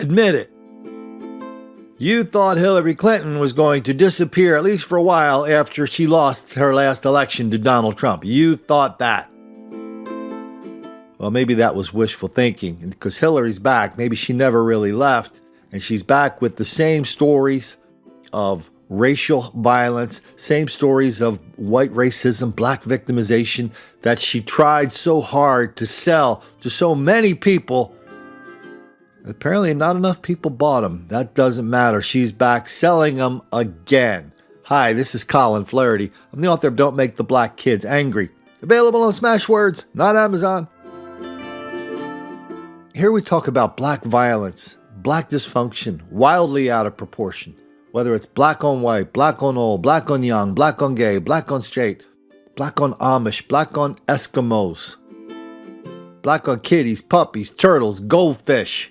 Admit it. You thought Hillary Clinton was going to disappear, at least for a while, after she lost her last election to Donald Trump. You thought that. Well, maybe that was wishful thinking, because Hillary's back. Maybe she never really left, and she's back with the same stories of racial violence, same stories of white racism, black victimization that she tried so hard to sell to so many people. Apparently not enough people bought them. That doesn't matter. She's back selling them again. Hi, this is Colin Flaherty. I'm the author of Don't Make the Black Kids Angry. Available on Smashwords, not Amazon. Here we talk about black violence, black dysfunction, wildly out of proportion. Whether it's black on white, black on old, black on young, black on gay, black on straight, black on Amish, black on Eskimos, black on kitties, puppies, turtles, goldfish.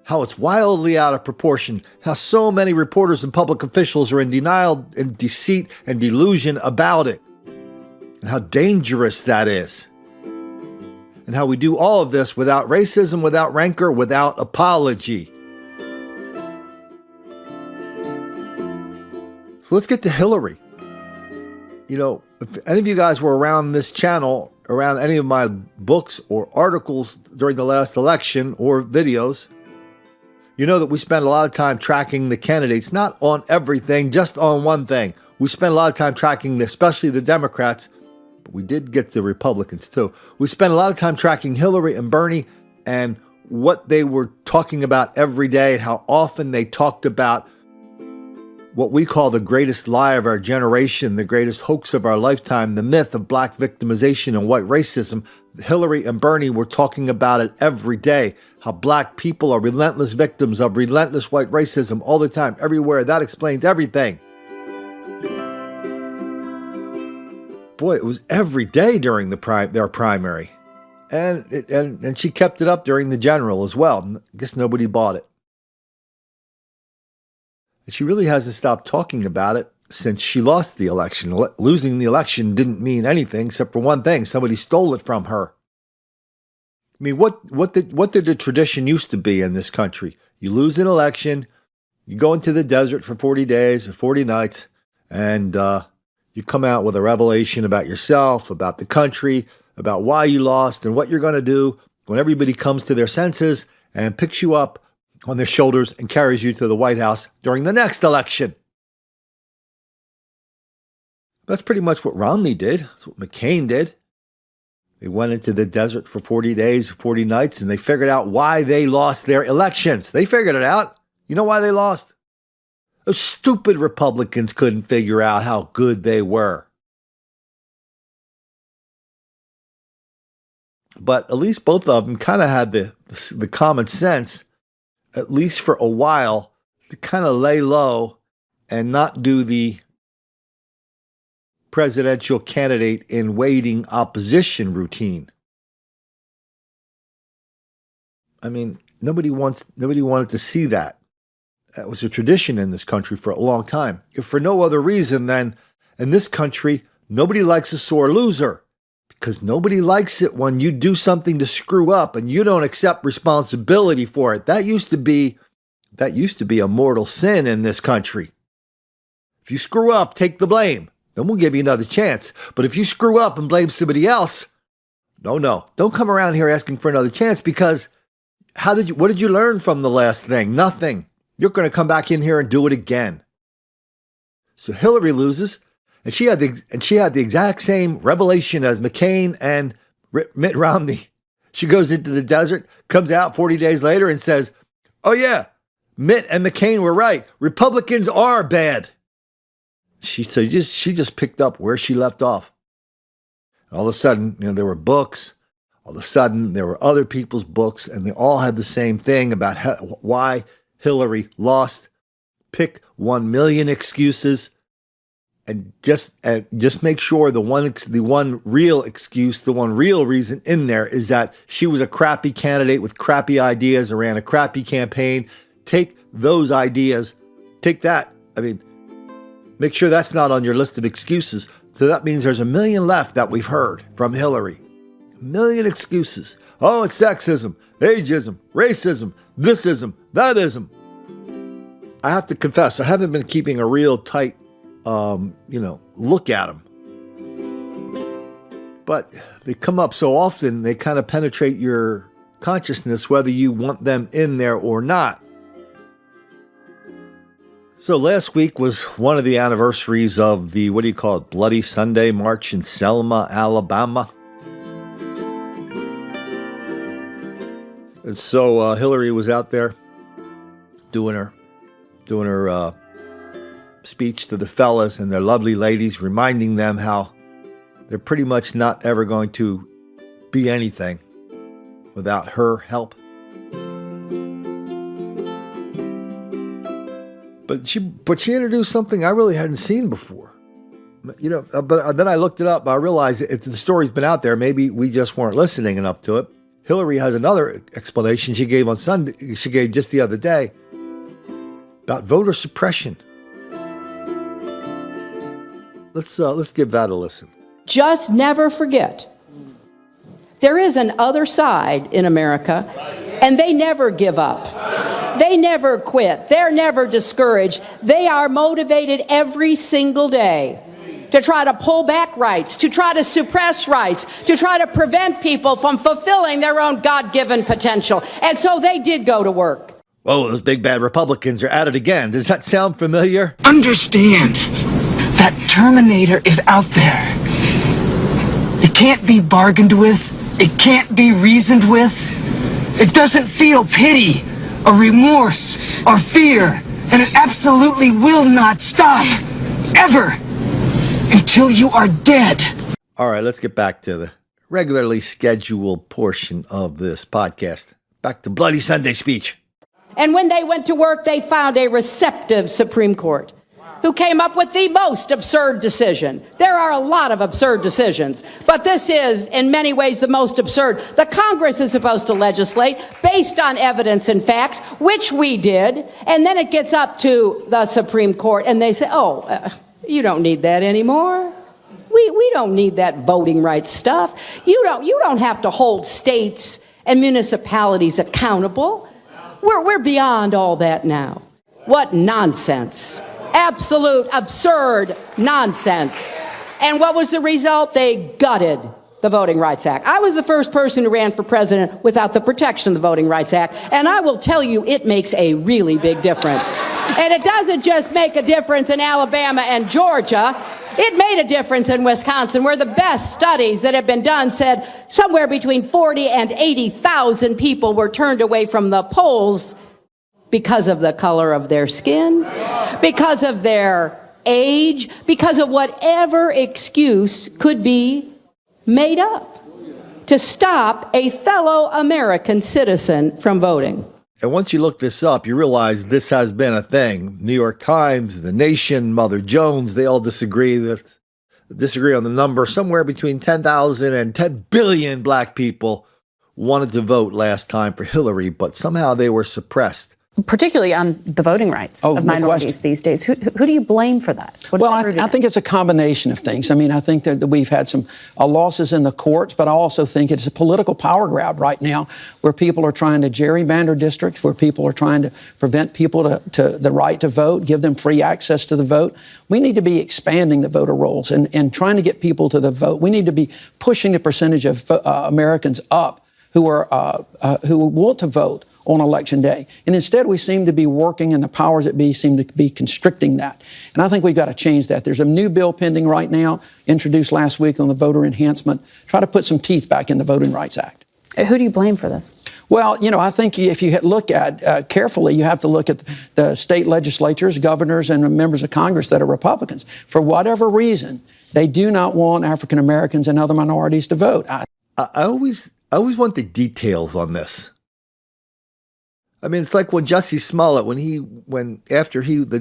How it's wildly out of proportion, how so many reporters and public officials are in denial and deceit and delusion about it, and how dangerous that is, and how we do all of this without racism, without rancor, without apology. So let's get to Hillary. You know, if any of you guys were around this channel, around any of my books or articles during the last election or videos, you know that we spend a lot of time tracking the candidates, not on everything, just on one thing. We spend a lot of time tracking, especially the Democrats, but we did get the Republicans too. We spent a lot of time tracking Hillary and Bernie and what they were talking about every day and how often they talked about what we call the greatest lie of our generation, the greatest hoax of our lifetime, the myth of black victimization and white racism. Hillary and Bernie were talking about it every day, how black people are relentless victims of relentless white racism all the time, everywhere. That explains everything. Boy, it was every day during their primary. And she kept it up during the general as well. I guess nobody bought it. And she really hasn't stopped talking about it since she lost the election. Losing the election didn't mean anything except for one thing. Somebody stole it from her. I mean, what did the tradition used to be in this country? You lose an election, you go into the desert for 40 days or 40 nights, and you come out with a revelation about yourself, about the country, about why you lost and what you're going to do when everybody comes to their senses and picks you up on their shoulders and carries you to the White House during the next election. That's pretty much what Romney did. That's what McCain did. They went into the desert for 40 days, 40 nights, and they figured out why they lost their elections. They figured it out. You know why they lost? Those stupid Republicans couldn't figure out how good they were. But at least both of them kind of had the common sense, at least for a while, to kind of lay low and not do the presidential candidate in waiting opposition routine. I mean, nobody wanted to see that. That was a tradition in this country for a long time. If for no other reason than in this country, nobody likes a sore loser. Because nobody likes it when you do something to screw up and you don't accept responsibility for it. That used to be a mortal sin in this country. If you screw up, take the blame. Then we'll give you another chance. But if you screw up and blame somebody else, no. Don't come around here asking for another chance, because what did you learn from the last thing? Nothing. You're going to come back in here and do it again. So Hillary loses. And she had the exact same revelation as McCain and Mitt Romney. She goes into the desert, comes out 40 days later and says, oh yeah, Mitt and McCain were right. Republicans are bad. She just picked up where she left off. And all of a sudden, there were books. All of a sudden, there were other people's books, and they all had the same thing about why Hillary lost. Pick 1 million excuses. And just make sure the one real excuse, the one real reason in there is that she was a crappy candidate with crappy ideas, ran a crappy campaign. Take those ideas, take that. I mean, make sure that's not on your list of excuses. So that means there's 1 million left that we've heard from Hillary. 1 million excuses. Oh, it's sexism, ageism, racism, thisism, That is them. I have to confess, I haven't been keeping a real tight, look at them. But they come up so often, they kind of penetrate your consciousness, whether you want them in there or not. So last week was one of the anniversaries of the, Bloody Sunday March in Selma, Alabama. And so Hillary was out there doing her speech to the fellas and their lovely ladies, reminding them how they're pretty much not ever going to be anything without her help. But she introduced something I really hadn't seen before. But then I looked it up. I realized the story's been out there. Maybe we just weren't listening enough to it. Hillary has another explanation she gave on Sunday. She gave just the other day about voter suppression. Let's give that a listen. Just never forget, there is an other side in America, and they never give up. They never quit. They're never discouraged. They are motivated every single day to try to pull back rights, to try to suppress rights, to try to prevent people from fulfilling their own God-given potential. And so they did go to work. Whoa, those big bad Republicans are at it again. Does that sound familiar? Understand that Terminator is out there. It can't be bargained with. It can't be reasoned with. It doesn't feel pity or remorse or fear. And it absolutely will not stop. Ever. Until you are dead. All right, let's get back to the regularly scheduled portion of this podcast. Back to Bloody Sunday speech. And when they went to work, they found a receptive Supreme Court who came up with the most absurd decision. There are a lot of absurd decisions, but this is, in many ways, the most absurd. The Congress is supposed to legislate based on evidence and facts, which we did, and then it gets up to the Supreme Court, and they say, you don't need that anymore. We don't need that voting rights stuff. You don't have to hold states and municipalities accountable. We're beyond all that now. What nonsense. Absolute absurd nonsense. And what was the result? They gutted the Voting Rights Act. I was the first person who ran for president without the protection of the Voting Rights Act, and I will tell you it makes a really big difference. And it doesn't just make a difference in Alabama and Georgia. It made a difference in Wisconsin, where the best studies that have been done said somewhere between 40 and 80,000 people were turned away from the polls because of the color of their skin, because of their age, because of whatever excuse could be made up to stop a fellow American citizen from voting. And once you look this up, you realize this has been a thing. New York Times, The Nation, Mother Jones, they all disagree on the number. Somewhere between 10,000 and 10 billion black people wanted to vote last time for Hillary, but somehow they were suppressed. Particularly on the voting rights of minorities these days. Who do you blame for that? Well, I think it's a combination of things. I mean, I think that we've had some losses in the courts, but I also think it's a political power grab right now where people are trying to gerrymander districts, where people are trying to prevent people to the right to vote, give them free access to the vote. We need to be expanding the voter rolls and trying to get people to the vote. We need to be pushing the percentage of Americans up who want to vote on Election Day. And instead, we seem to be working, and the powers that be seem to be constricting that. And I think we've got to change that. There's a new bill pending right now, introduced last week on the voter enhancement, try to put some teeth back in the Voting Rights Act. Who do you blame for this? Well, I think if you look at carefully, you have to look at the state legislatures, governors, and members of Congress that are Republicans. For whatever reason, they do not want African Americans and other minorities to vote. I always want the details on this. I mean, it's like when Jussie Smollett, the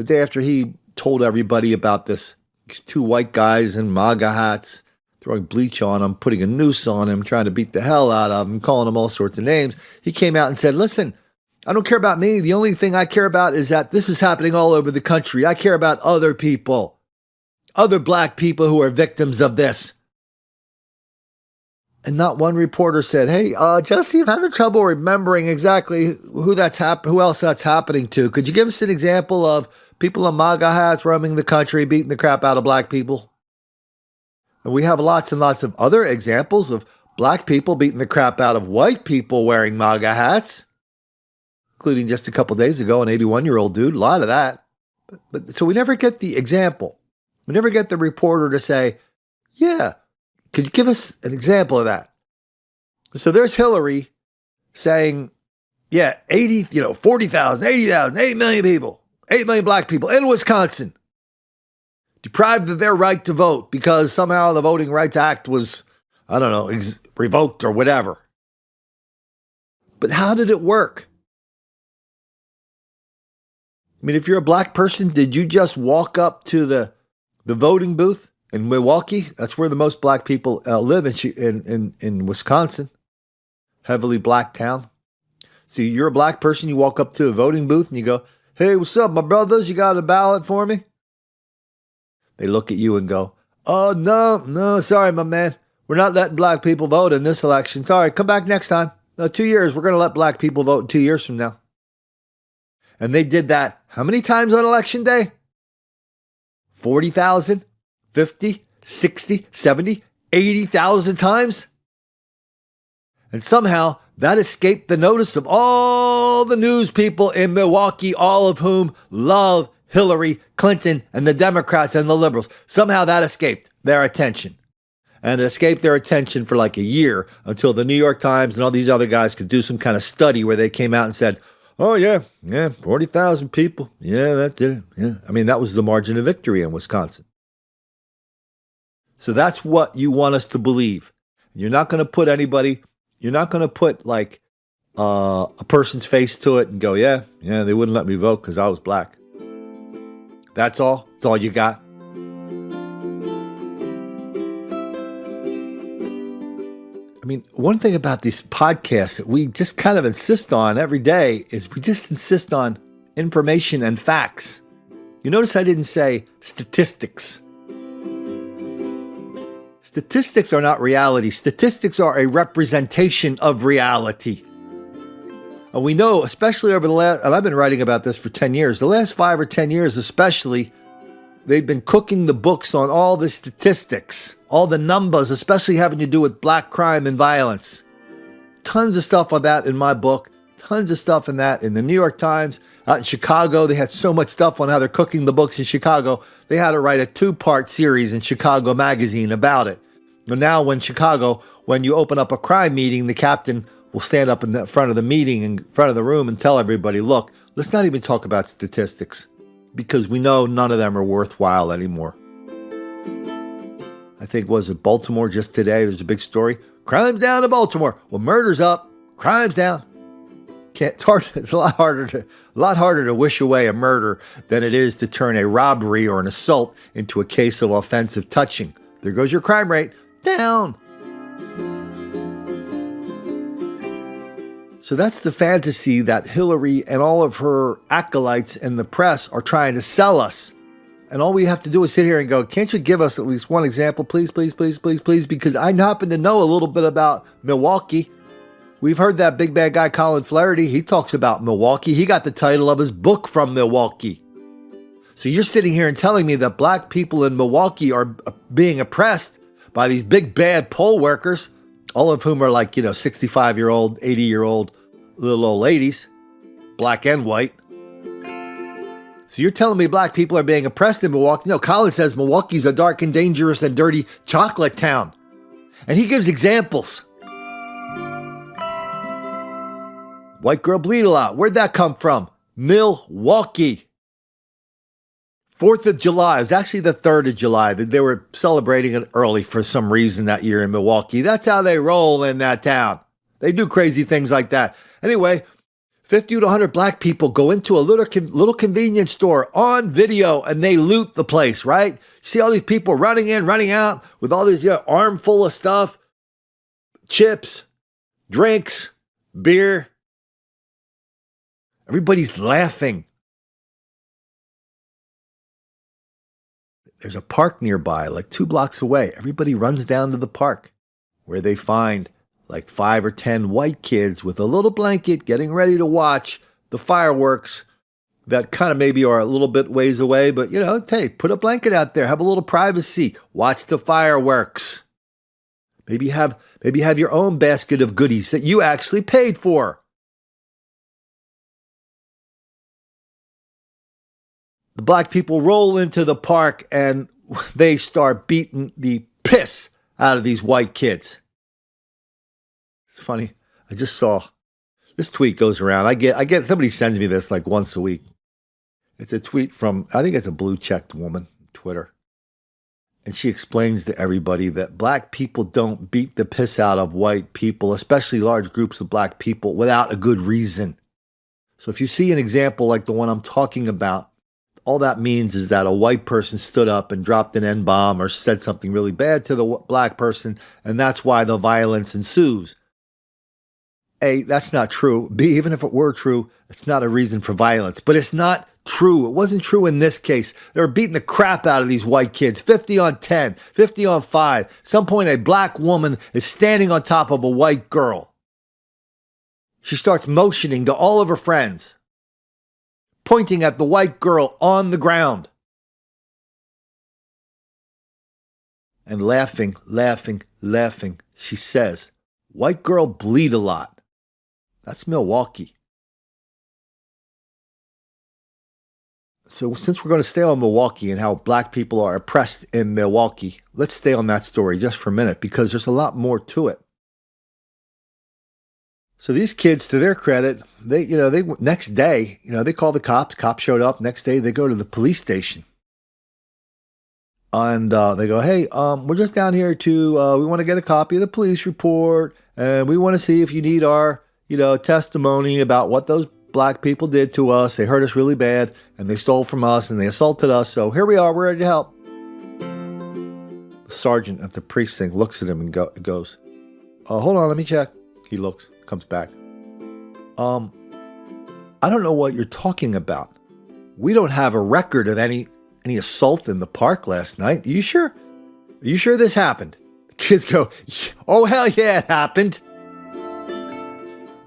day after he told everybody about this, two white guys in MAGA hats throwing bleach on him, putting a noose on him, trying to beat the hell out of him, calling him all sorts of names. He came out and said, listen, I don't care about me. The only thing I care about is that this is happening all over the country. I care about other people, other black people who are victims of this. And not one reporter said, hey, Jesse, I'm having trouble remembering exactly who else that's happening to. Could you give us an example of people in MAGA hats roaming the country, beating the crap out of black people? And we have lots and lots of other examples of black people beating the crap out of white people wearing MAGA hats, including just a couple days ago, an 81-year-old dude, a lot of that. But so we never get the example. We never get the reporter to say, yeah, could you give us an example of that? So there's Hillary saying, yeah, 40,000, 80,000, 8 million people, 8 million black people in Wisconsin deprived of their right to vote because somehow the Voting Rights Act was, revoked or whatever. But how did it work? I mean, if you're a black person, did you just walk up to the voting booth in Milwaukee? That's where the most black people live in Wisconsin, heavily black town. So you're a black person, you walk up to a voting booth and you go, hey, what's up, my brothers? You got a ballot for me? They look at you and go, oh, no, sorry, my man. We're not letting black people vote in this election. Sorry, come back next time. No, 2 years. We're going to let black people vote in 2 years from now. And they did that how many times on election day? 40,000, 50, 60, 70, 80,000 times? And somehow that escaped the notice of all the news people in Milwaukee, all of whom love Hillary Clinton and the Democrats and the liberals. Somehow that escaped their attention. And it escaped their attention for like a year until the New York Times and all these other guys could do some kind of study where they came out and said, oh, yeah, 40,000 people. Yeah, that did it. Yeah. I mean, that was the margin of victory in Wisconsin. So that's what you want us to believe. You're not going to put like a person's face to it and go, yeah, they wouldn't let me vote because I was black. That's all. That's all you got. I mean, one thing about these podcasts that we just kind of insist on every day is we just insist on information and facts. You notice I didn't say statistics. Statistics are not reality. Statistics are a representation of reality. And we know, especially over the last, and I've been writing about this for 10 years, the last 5 or 10 years especially, they've been cooking the books on all the statistics, all the numbers, especially having to do with black crime and violence. Tons of stuff on that in my book, tons of stuff in that in the New York Times. Out in Chicago, they had so much stuff on how they're cooking the books in Chicago, they had to write a 2-part series in Chicago Magazine about it. And now when you open up a crime meeting, the captain will stand up in the front of the meeting, in front of the room and tell everybody, look, let's not even talk about statistics because we know none of them are worthwhile anymore. I think, was it Baltimore just today? There's a big story. Crime's down in Baltimore. Well, murder's up. Crime's down. It's a lot harder to wish away a murder than it is to turn a robbery or an assault into a case of offensive touching. There goes your crime rate. Down. So that's the fantasy that Hillary and all of her acolytes in the press are trying to sell us. And all we have to do is sit here and go, can't you give us at least one example, please, please, please, please, please? Because I happen to know a little bit about Milwaukee. We've heard that big bad guy, Colin Flaherty. He talks about Milwaukee. He got the title of his book from Milwaukee. So you're sitting here and telling me that black people in Milwaukee are being oppressed by these big bad poll workers, all of whom are like, 65-year-old, 80-year-old little old ladies, black and white. So you're telling me black people are being oppressed in Milwaukee? No, Colin says Milwaukee's a dark and dangerous and dirty chocolate town. And he gives examples. White girl bleed a lot. Where'd that come from? Milwaukee. 4th of July. It was actually the 3rd of July. They were celebrating it early for some reason that year in Milwaukee. That's how they roll in that town. They do crazy things like that. Anyway, 50 to 100 black people go into a little convenience store on video and they loot the place, right? You see all these people running in, running out with all this arm full of stuff, chips, drinks, beer. Everybody's laughing. There's a park nearby, like 2 blocks away. Everybody runs down to the park. where they find like 5 or 10 white kids with a little blanket getting ready to watch the fireworks that kind of maybe are a little bit ways away, but hey, put a blanket out there, have a little privacy, watch the fireworks. Maybe have your own basket of goodies that you actually paid for. The black people roll into the park and they start beating the piss out of these white kids. It's funny. I just saw this tweet goes around. I get somebody sends me this like once a week. It's a tweet from, I think it's a blue checked woman on Twitter. And she explains to everybody that black people don't beat the piss out of white people, especially large groups of black people, without a good reason. So if you see an example like the one I'm talking about, all that means is that a white person stood up and dropped an N-bomb or said something really bad to the black person, and that's why the violence ensues. A, that's not true. B, even if it were true, it's not a reason for violence. But it's not true. It wasn't true in this case. They were beating the crap out of these white kids, 50 on 10, 50 on 5. At some point, a black woman is standing on top of a white girl. She starts motioning to all of her friends, pointing at the white girl on the ground, and laughing. She says, "White girl bleed a lot." That's Milwaukee. So since we're going to stay on Milwaukee and how black people are oppressed in Milwaukee, let's stay on that story just for a minute because there's a lot more to it. So these kids, to their credit, they next day, they call the cops. Cops showed up. Next day, they go to the police station. And they go, "Hey, we're just down here we want to get a copy of the police report. And we want to see if you need our, testimony about what those black people did to us. They hurt us really bad and they stole from us and they assaulted us. So here we are. We're ready to help." The sergeant at the precinct looks at him and goes, "Hold on, let me check." He looks, comes back. "I don't know what you're talking about. We don't have a record of any assault in the park last night. Are you sure? Are you sure this happened?" The kids go, "Oh, hell yeah, it happened."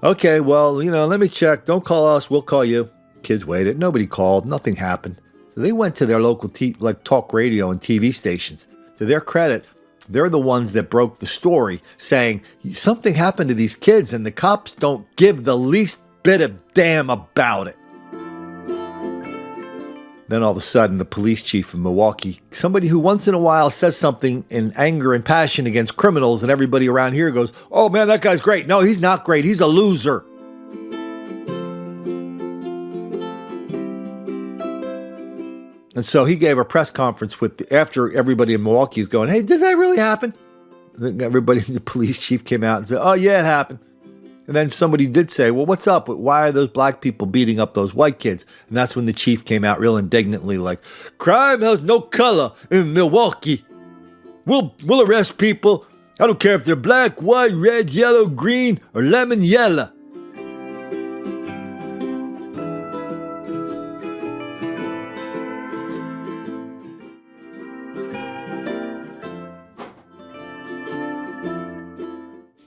"Okay, well, let me check. Don't call us. We'll call you." Kids waited. Nobody called. Nothing happened. So they went to their local talk radio and TV stations. To their credit, they're the ones that broke the story, saying something happened to these kids and the cops don't give the least bit of damn about it. Then all of a sudden, the police chief of Milwaukee, somebody who once in a while says something in anger and passion against criminals, and everybody around here goes, "Oh man, that guy's great." No, he's not great. He's a loser. And so he gave a press conference after everybody in Milwaukee is going, "Hey, did that really happen?" Everybody, the police chief came out and said, "Oh yeah, it happened." And then somebody did say, "Well, what's up? Why are those black people beating up those white kids?" And that's when the chief came out real indignantly like, "Crime has no color in Milwaukee. We'll arrest people. I don't care if they're black, white, red, yellow, green, or lemon yellow."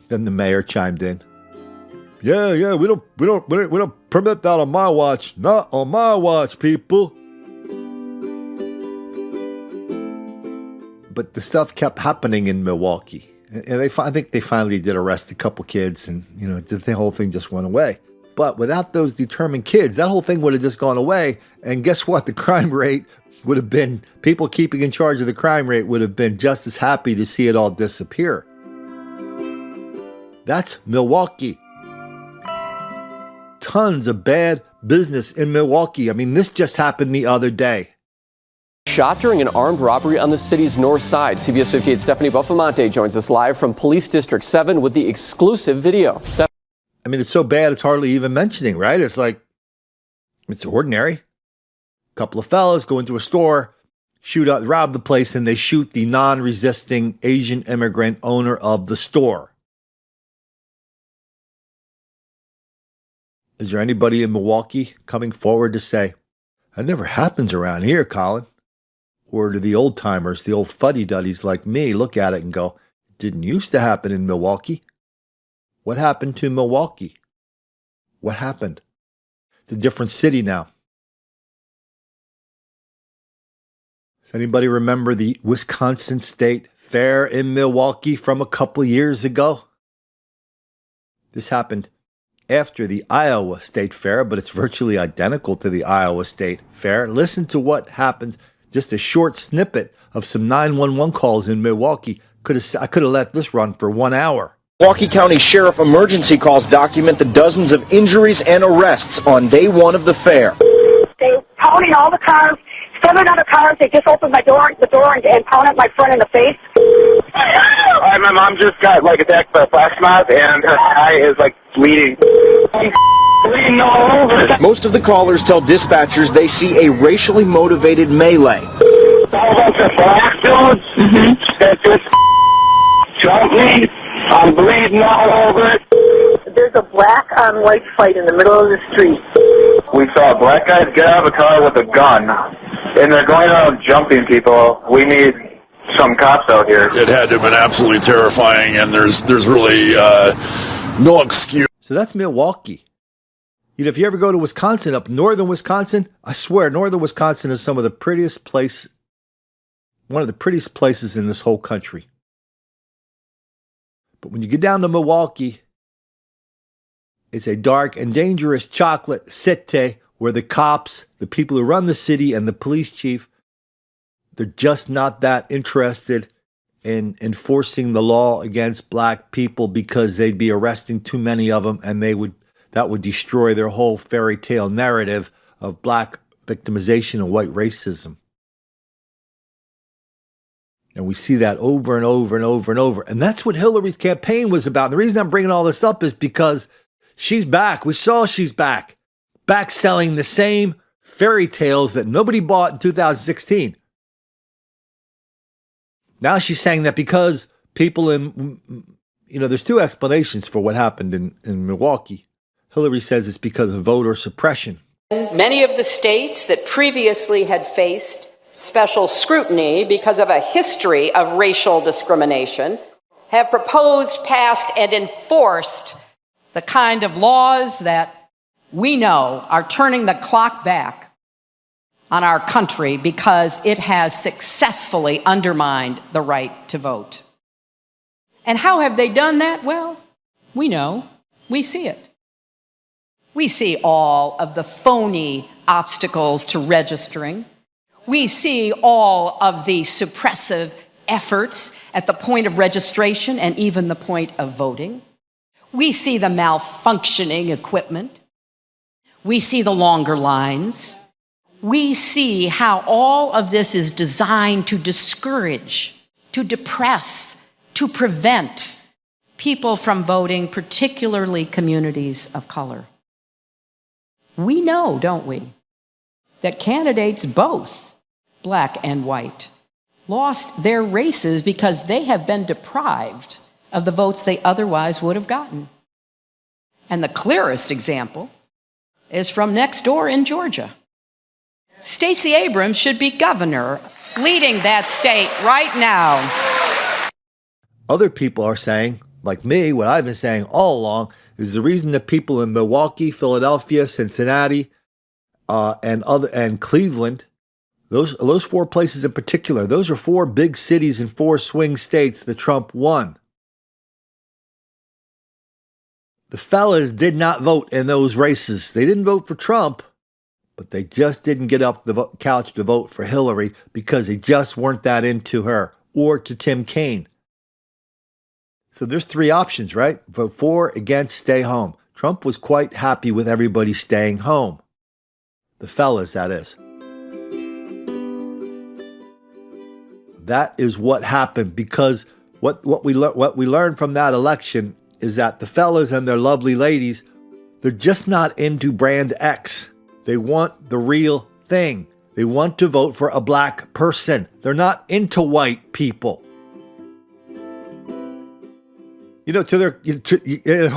Then the mayor chimed in. Yeah, we don't permit that on my watch. Not on my watch, people." But the stuff kept happening in Milwaukee. And I think they finally did arrest a couple kids and, the whole thing just went away. But without those determined kids, that whole thing would have just gone away. And guess what? The crime rate would have been, people keeping in charge of the crime rate would have been just as happy to see it all disappear. That's Milwaukee. Tons of bad business in Milwaukee. I mean, this just happened the other day. Shot during an armed robbery on the city's north side. CBS 58's Stephanie Buffamonte joins us live from Police District 7 with the exclusive video. I mean, it's so bad it's hardly even mentioning, right? It's like, it's ordinary. A couple of fellas go into a store, rob the place, and they shoot the non-resisting Asian immigrant owner of the store. Is there anybody in Milwaukee coming forward to say, "That never happens around here, Colin"? Or do the old timers, the old fuddy-duddies like me, look at it and go, "It Didn't used to happen in Milwaukee. What happened to Milwaukee? What happened? It's a different city now. Does anybody remember the Wisconsin State Fair in Milwaukee from a couple years ago? This happened after the Iowa State Fair, but it's virtually identical to the Iowa State Fair. Listen to what happens, just a short snippet of some 911 calls in Milwaukee. I could have let this run for 1 hour. Milwaukee County Sheriff emergency calls document the dozens of injuries and arrests on day one of the fair. They pounding all the cars, 7 other cars. They just opened the door and pounded my friend in the face. My mom just got attacked by a flash mob, and her eye is bleeding. Bleeding all over. Most of the callers tell dispatchers they see a racially motivated melee. A bunch of black dudes that just jumped me. I'm bleeding all over. There's a black on white fight in the middle of the street. We saw black guys get out of a car with a gun, and they're going around jumping people. We need some cops out here. It had to have been absolutely terrifying, and there's really no excuse. So that's Milwaukee. If you ever go to Wisconsin, up northern Wisconsin, I swear, northern Wisconsin is one of the prettiest places in this whole country. But when you get down to Milwaukee, it's a dark and dangerous chocolate city where the cops, the people who run the city, and the police chief, they're just not that interested in enforcing the law against black people because they'd be arresting too many of them, and that would destroy their whole fairy tale narrative of black victimization and white racism. And we see that over and over and over and over. And that's what Hillary's campaign was about. And the reason I'm bringing all this up is because she's back. We saw she's back. Back selling the same fairy tales that nobody bought in 2016. Now she's saying that because people there's two explanations for what happened in Milwaukee. Hillary says it's because of voter suppression. Many of the states that previously had faced special scrutiny because of a history of racial discrimination have proposed, passed, and enforced the kind of laws that we know are turning the clock back on our country because it has successfully undermined the right to vote. And how have they done that? Well, we know. We see it. We see all of the phony obstacles to registering. We see all of the suppressive efforts at the point of registration and even the point of voting. We see the malfunctioning equipment. We see the longer lines. We see how all of this is designed to discourage, to depress, to prevent people from voting, particularly communities of color. We know, don't we, that candidates both black and white lost their races because they have been deprived of the votes they otherwise would have gotten. And the clearest example is from next door in Georgia. Stacey Abrams should be governor, leading that state right now. Other people are saying, like me, what I've been saying all along is the reason that people in Milwaukee, Philadelphia, Cincinnati, and Cleveland, those four places in particular, those are four big cities and four swing states that Trump won. The fellas did not vote in those races. They didn't vote for Trump, but they just didn't get off the couch to vote for Hillary because they just weren't that into her or to Tim Kaine. So there's three options, right? Vote for, against, stay home. Trump was quite happy with everybody staying home. The fellas, that is. That is what happened because what we learned from that election is that the fellas and their lovely ladies, they're just not into brand X. They want the real thing. They want to vote for a black person. They're not into white people. It's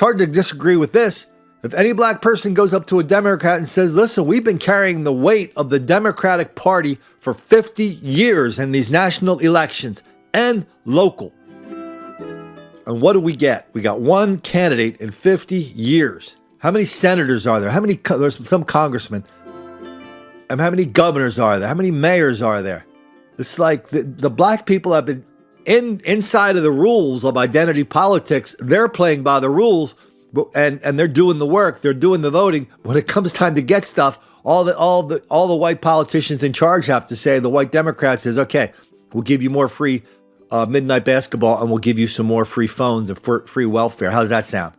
hard to disagree with this. If any black person goes up to a Democrat and says, listen, we've been carrying the weight of the Democratic Party for 50 years in these national elections and local. And what do we get? We got one candidate in 50 years. How many senators are there? There's some congressmen. And how many governors are there? How many mayors are there? It's like the black people have been inside of the rules of identity politics. They're playing by the rules, and they're doing the work. They're doing the voting. When it comes time to get stuff, all the white politicians in charge have to say, the white Democrat says, okay, we'll give you more free midnight basketball, and we'll give you some more free phones and free welfare. How does that sound?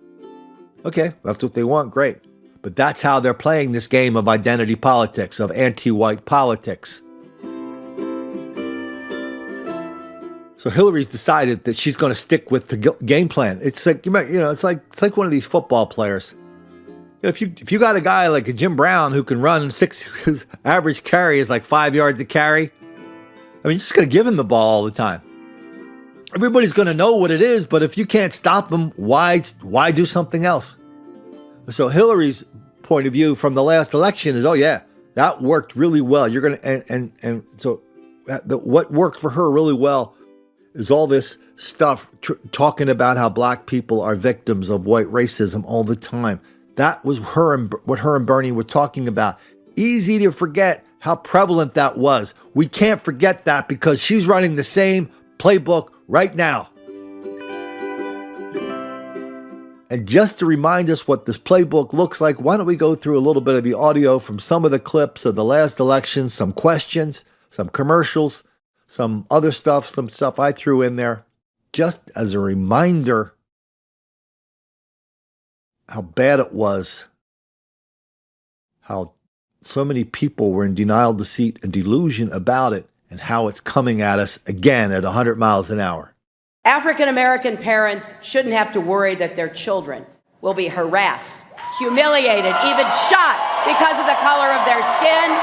Okay, that's what they want. Great. But that's how they're playing this game of identity politics, of anti-white politics. So Hillary's decided that she's going to stick with the game plan. It's like, it's like one of these football players. If you got a guy like a Jim Brown who can run his average carry is like 5 yards a carry. I mean, you're just going to give him the ball all the time. Everybody's going to know what it is, but if you can't stop him, why do something else? So Hillary's point of view from the last election is, oh yeah, that worked really well. You're going to, and so what worked for her really well is all this stuff talking about how black people are victims of white racism all the time. That was what her and Bernie were talking about. Easy to forget how prevalent that was. We can't forget that because she's running the same playbook right now. And just to remind us what this playbook looks like, why don't we go through a little bit of the audio from some of the clips of the last election, some questions, some commercials, some other stuff, some stuff I threw in there, just as a reminder how bad it was, how so many people were in denial, deceit, and delusion about it, and how it's coming at us again at 100 miles an hour. African American parents shouldn't have to worry that their children will be harassed, humiliated, even shot because of the color of their skin.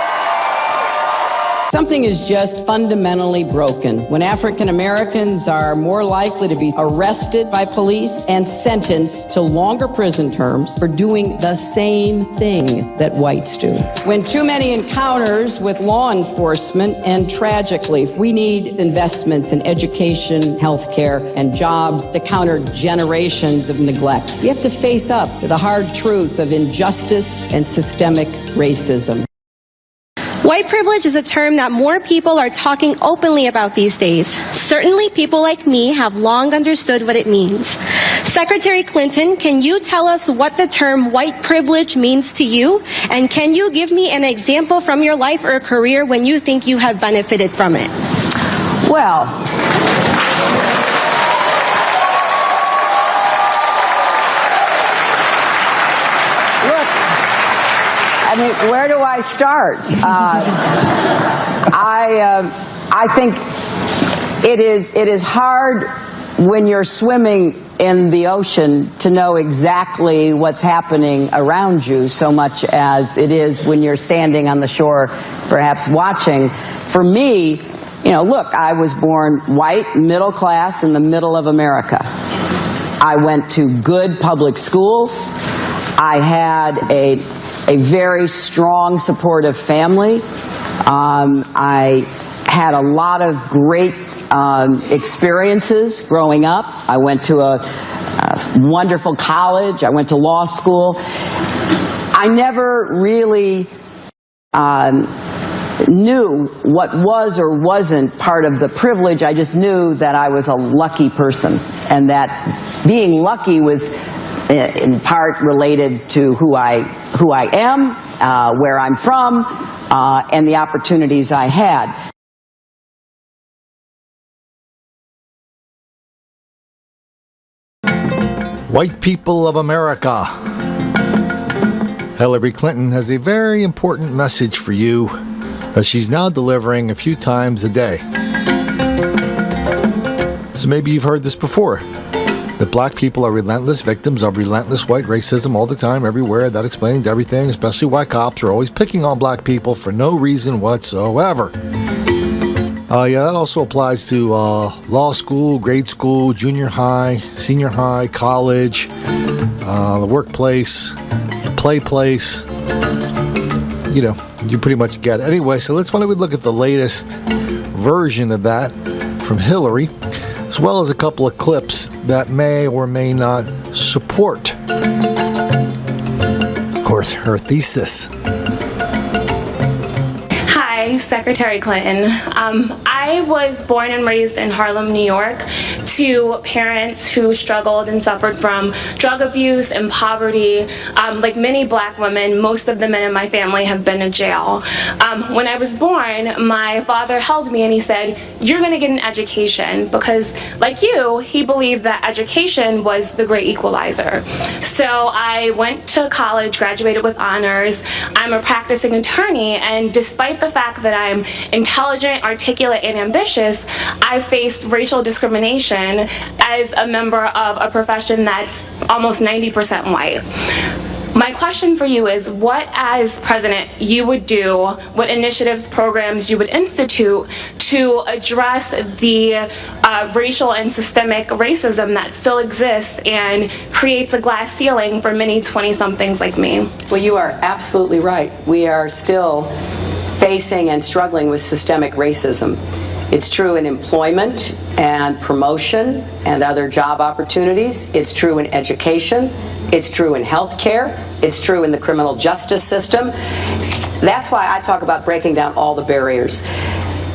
Something is just fundamentally broken when African Americans are more likely to be arrested by police and sentenced to longer prison terms for doing the same thing that whites do. When too many encounters with law enforcement, and tragically, we need investments in education, healthcare, and jobs to counter generations of neglect. We have to face up to the hard truth of injustice and systemic racism. White privilege is a term that more people are talking openly about these days. Certainly people like me have long understood what it means. Secretary Clinton, can you tell us what the term white privilege means to you? And can you give me an example from your life or career when you think you have benefited from it? Well, I mean, where do I start? I think it is hard when you're swimming in the ocean to know exactly what's happening around you so much as it is when you're standing on the shore, perhaps watching. For me, look, I was born white, middle class, in the middle of America. I went to good public schools. I had a very strong, supportive family. I had a lot of great experiences growing up. I went to a wonderful college. I went to law school. I never really knew what was or wasn't part of the privilege. I just knew that I was a lucky person, and that being lucky was in part related to who I am, where I'm from, and the opportunities I had. White people of America. Hillary Clinton has a very important message for you that she's now delivering a few times a day. So maybe you've heard this before. That black people are relentless victims of relentless white racism all the time, everywhere. That explains everything, especially why cops are always picking on black people for no reason whatsoever. That also applies to law school, grade school, junior high, senior high, college, the workplace, play place. You pretty much get it. Anyway, so why don't we look at the latest version of that from Hillary. as well as a couple of clips that may or may not support, of course, her thesis. Hi, Secretary Clinton. I was born and raised in Harlem, New York, to parents who struggled and suffered from drug abuse and poverty. Like many black women, most of the men in my family have been in jail. When I was born, my father held me and he said, "You're going to get an education," because like you, he believed that education was the great equalizer. So I went to college, graduated with honors. I'm a practicing attorney, and despite the fact that I'm intelligent, articulate, and ambitious, I faced racial discrimination as a member of a profession that's almost 90% white. My question for you is, what as president you would do, what initiatives, programs you would institute to address the racial and systemic racism that still exists and creates a glass ceiling for many 20-somethings like me? Well, you are absolutely right. We are still facing and struggling with systemic racism. It's true in employment and promotion and other job opportunities. It's true in education. It's true in healthcare. It's true in the criminal justice system. That's why I talk about breaking down all the barriers.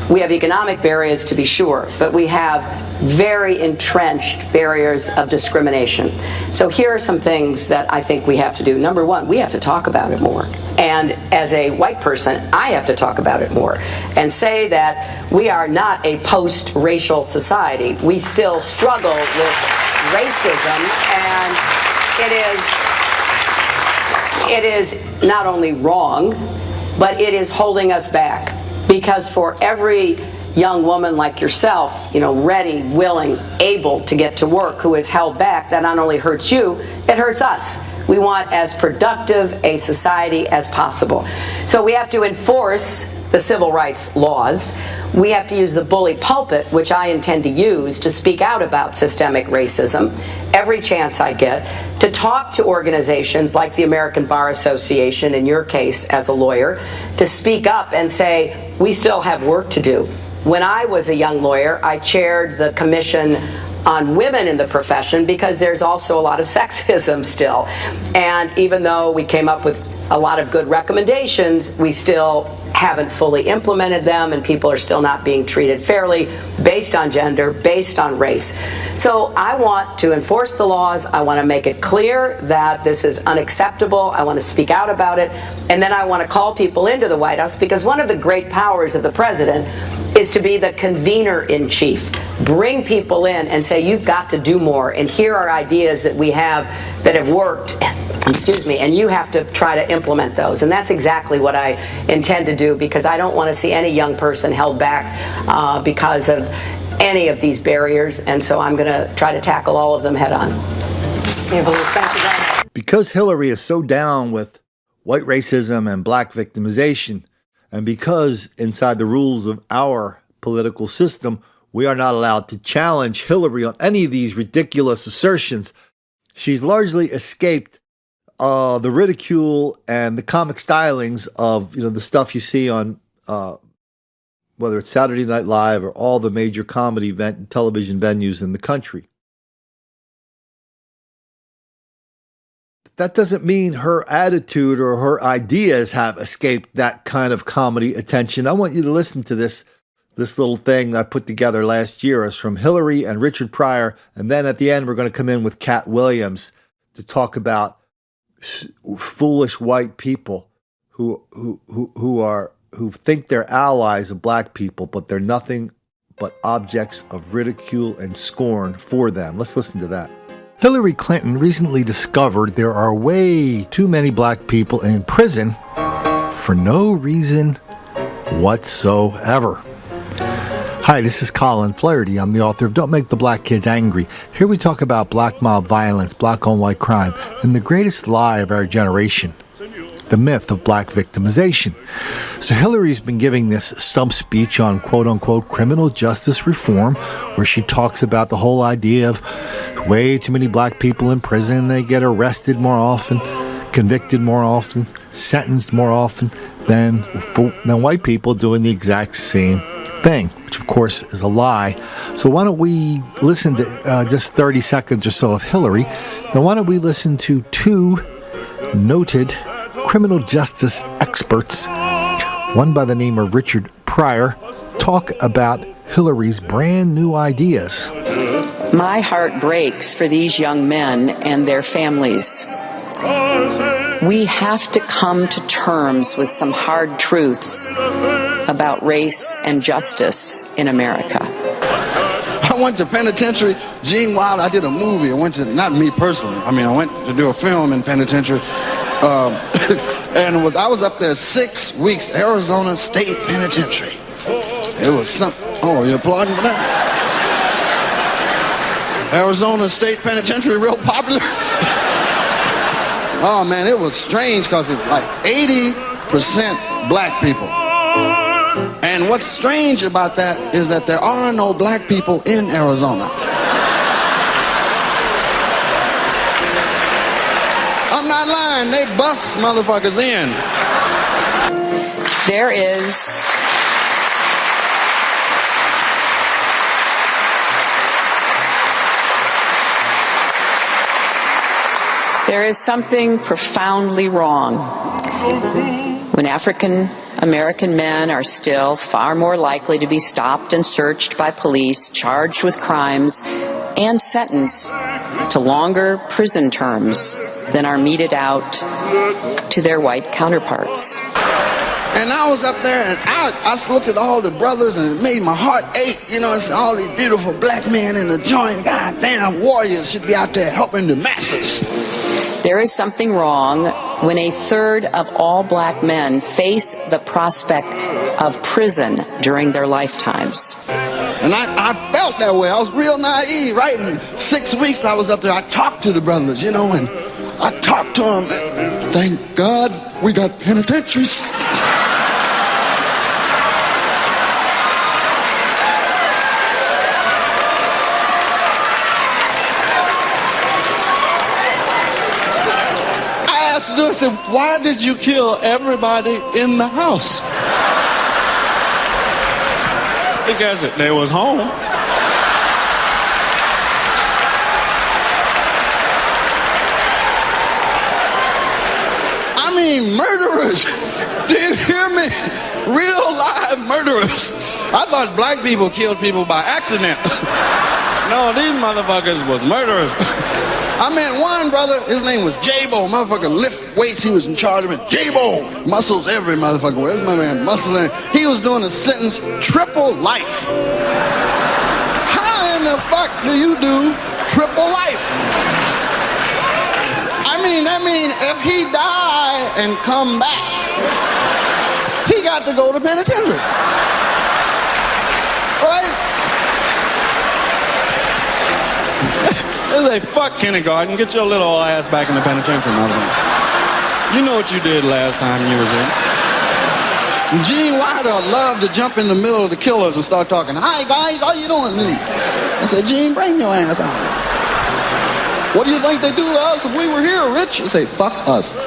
We have economic barriers, to be sure, but we have very entrenched barriers of discrimination. So here are some things that I think we have to do. Number one, we have to talk about it more. And as a white person, I have to talk about it more and say that we are not a post-racial society. We still struggle with racism, and it is not only wrong, but it is holding us back. Because for every young woman like yourself, ready, willing, able to get to work, who is held back, that not only hurts you, it hurts us. We want as productive a society as possible. So we have to enforce the civil rights laws. We have to use the bully pulpit, which I intend to use to speak out about systemic racism every chance I get, to talk to organizations like the American Bar Association, in your case as a lawyer, to speak up and say, we still have work to do. When I was a young lawyer, I chaired the Commission on Women in the Profession because there's also a lot of sexism still. And even though we came up with a lot of good recommendations, we still haven't fully implemented them, and people are still not being treated fairly based on gender, based on race. So I want to enforce the laws. I want to make it clear that this is unacceptable. I want to speak out about it. And then I want to call people into the White House, because one of the great powers of the president is to be the convener in chief. Bring people in and say, you've got to do more, and here are ideas that we have that have worked, and you have to try to implement those. And that's exactly what I intend to do, because I don't want to see any young person held back because of any of these barriers, and so I'm going to try to tackle all of them head on. Because Hillary is so down with white racism and black victimization, and because inside the rules of our political system, we are not allowed to challenge Hillary on any of these ridiculous assertions, she's largely escaped the ridicule and the comic stylings of the stuff you see on whether it's Saturday Night Live or all the major comedy television venues in the country. That doesn't mean her attitude or her ideas have escaped that kind of comedy attention. I want you to listen to this little thing I put together last year. It's from Hillary and Richard Pryor, and then at the end we're going to come in with Cat Williams to talk about foolish white people who think they're allies of black people, but they're nothing but objects of ridicule and scorn for them. Let's listen to that. Hillary Clinton recently discovered there are way too many black people in prison for no reason whatsoever. Hi, this is Colin Flaherty. I'm the author of Don't Make the Black Kids Angry. Here we talk about black mob violence, black on white crime, and the greatest lie of our generation, the myth of black victimization. So Hillary's been giving this stump speech on quote-unquote criminal justice reform, where she talks about the whole idea of way too many black people in prison. They get arrested more often, convicted more often, sentenced more often than white people doing the exact same thing, which of course is a lie. So why don't we listen to just 30 seconds or so of Hillary, and why don't we listen to two noted criminal justice experts, one by the name of Richard Pryor, talk about Hillary's brand new ideas. My heart breaks for these young men and their families. We have to come to terms with some hard truths about race and justice in America. I went to penitentiary. Gene Wilder, I did a movie. I went to, not me personally, I went to do a film in penitentiary. And I was up there 6 weeks, Arizona State Penitentiary. It was something. Oh, you applauding for that? Arizona State Penitentiary, real popular. Oh man, it was strange because it's like 80% black people. And what's strange about that is that there are no black people in Arizona. I'm not lying, they bust motherfuckers in. There is something profoundly wrong when African American men are still far more likely to be stopped and searched by police, charged with crimes, and sentenced to longer prison terms than are meted out to their white counterparts. And I was up there and I looked at all the brothers and it made my heart ache. You know, it's all these beautiful black men in the joint. Goddamn, warriors should be out there helping the masses. There is something wrong when a third of all black men face the prospect of prison during their lifetimes. And I felt that way. I was real naive, right? In 6 weeks I was up there. I talked to the brothers, you know, and I talked to them. And thank God we got penitentiaries. I said, why did you kill everybody in the house? Because they was home. I mean, murderers. Did you hear me? Real live murderers. I thought black people killed people by accident. No, these motherfuckers was murderers. I met one brother, his name was J-Bo. Motherfucker lift weights, he was in charge of it. J-Bo, muscles every motherfucker. Where's my man? Muscle in. He was doing a sentence, triple life. How in the fuck do you do triple life? I mean, if he die and come back, he got to go to penitentiary. Right? They say, fuck kindergarten, get your little old ass back in the penitentiary, motherfucker. You know what you did last time you was here. Gene Wilder loved to jump in the middle of the killers and start talking, hi guys, how you doing? I said, Gene, bring your ass out. What do you think they do to us if we were here, Rich? He said, fuck us.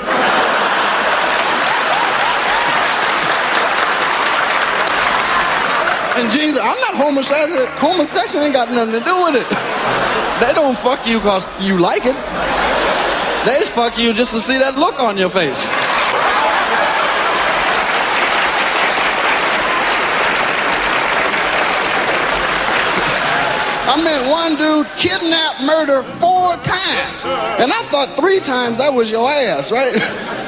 And Gene said, I'm not homosexual. Homosexual ain't got nothing to do with it. They don't fuck you because you like it. They just fuck you just to see that look on your face. I met one dude kidnap, murder 4 times. And I thought 3 times that was your ass, right?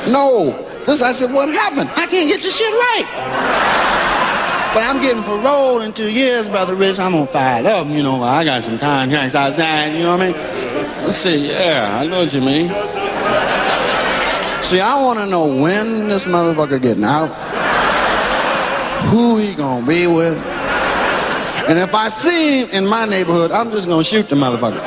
No. I said, what happened? I can't get your shit right. But I'm getting parole in 2 years, Brother Rich. I'm gonna fire up, you know. I got some contracts outside, you know what I mean? Let's see, yeah, I know what you mean. See, I wanna know when this motherfucker getting out, who he gonna be with, and if I see him in my neighborhood, I'm just gonna shoot the motherfucker.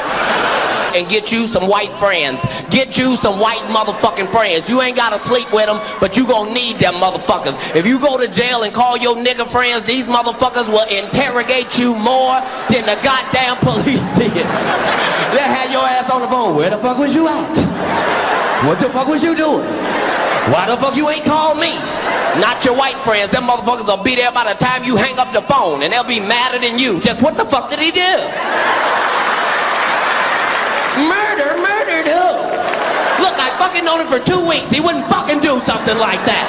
And get you some white friends. Get you some white motherfucking friends. You ain't gotta sleep with them, but you gonna need them motherfuckers. If you go to jail and call your nigga friends, these motherfuckers will interrogate you more than the goddamn police did. They had your ass on the phone. Where the fuck was you at? What the fuck was you doing? Why the fuck you ain't called me? Not your white friends. Them motherfuckers will be there by the time you hang up the phone, and they'll be madder than you. Just what the fuck did he do? Murdered who? Look, I fucking known him for 2 weeks. He wouldn't fucking do something like that.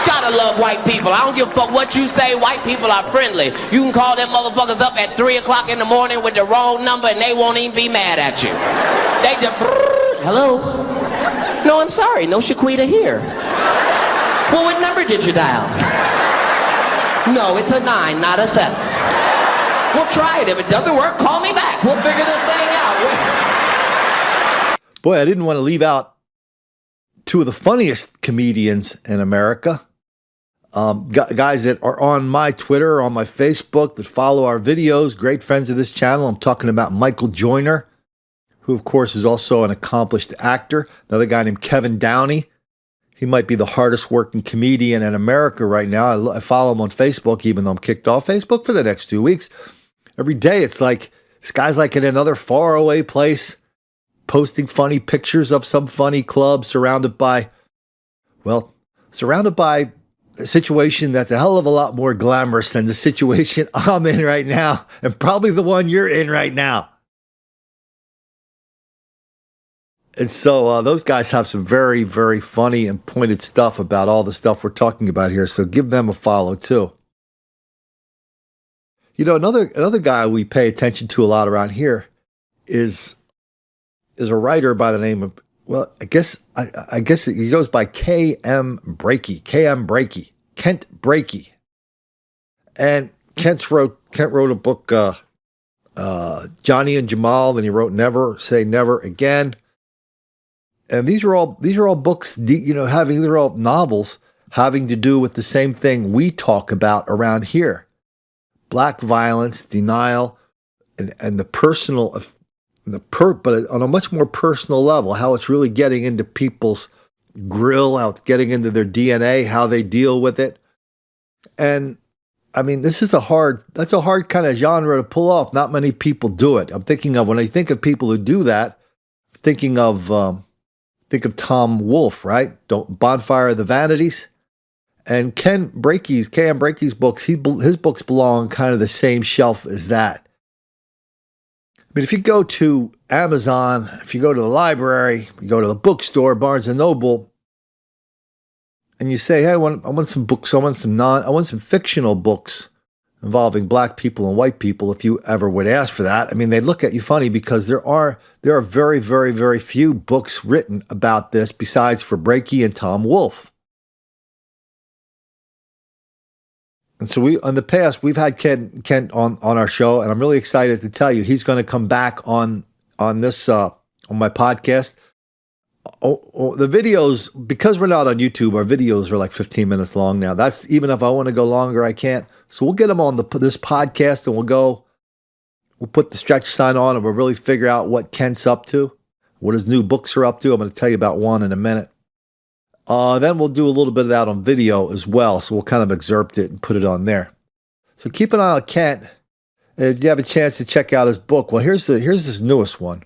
Gotta love white people. I don't give a fuck what you say. White people are friendly. You can call them motherfuckers up at 3 o'clock in the morning with the wrong number and they won't even be mad at you. They just, hello? No, I'm sorry. No Shaquita here. Well, what number did you dial? No, it's a 9, not a 7. We'll try it. If it doesn't work, call me back. We'll figure this thing out. Boy, I didn't want to leave out two of the funniest comedians in America. Guys that are on my Twitter, on my Facebook, that follow our videos, great friends of this channel. I'm talking about Michael Joyner, who, of course, is also an accomplished actor. Another guy named Kevin Downey. He might be the hardest working comedian in America right now. I follow him on Facebook, even though I'm kicked off Facebook for the next 2 weeks. Every day, it's like this guy's like in another faraway place, posting funny pictures of some funny club surrounded by a situation that's a hell of a lot more glamorous than the situation I'm in right now, and probably the one you're in right now. And so those guys have some very, very funny and pointed stuff about all the stuff we're talking about here. So give them a follow too. You know, another guy we pay attention to a lot around here is a writer by the name of, well, I guess he goes by Kent Brakey. And Kent wrote a book, Johnny and Jamal. Then he wrote Never Say Never Again. And these are all books, they're all novels having to do with the same thing we talk about around here: black violence, denial, and the personal, but on a much more personal level, how it's really getting into people's grill, how it's getting into their DNA, how they deal with it. And I mean, that's a hard kind of genre to pull off. Not many people do it. When I think of people who do that, think of Tom Wolfe, right? Bonfire of the Vanities. And KM Brakey's books, his books belong on kind of the same shelf as that. I mean, if you go to Amazon, if you go to the library, you go to the bookstore, Barnes & Noble, and you say, hey, I want some books, I want some fictional books involving black people and white people, if you ever would ask for that. I mean, they look at you funny because there are very, very, very few books written about this besides for Brakey and Tom Wolfe. And so in the past, we've had Kent on our show, and I'm really excited to tell you he's going to come back on this on my podcast. The videos, because we're not on YouTube, our videos are like 15 minutes long now. That's even if I want to go longer, I can't. So we'll get him on this podcast, and we'll put the stretch sign on, and we'll really figure out what Kent's up to, what his new books are up to. I'm going to tell you about one in a minute. Then we'll do a little bit of that on video as well. So we'll kind of excerpt it and put it on there. So keep an eye on Kent. And if you have a chance to check out his book, well, here's this newest one.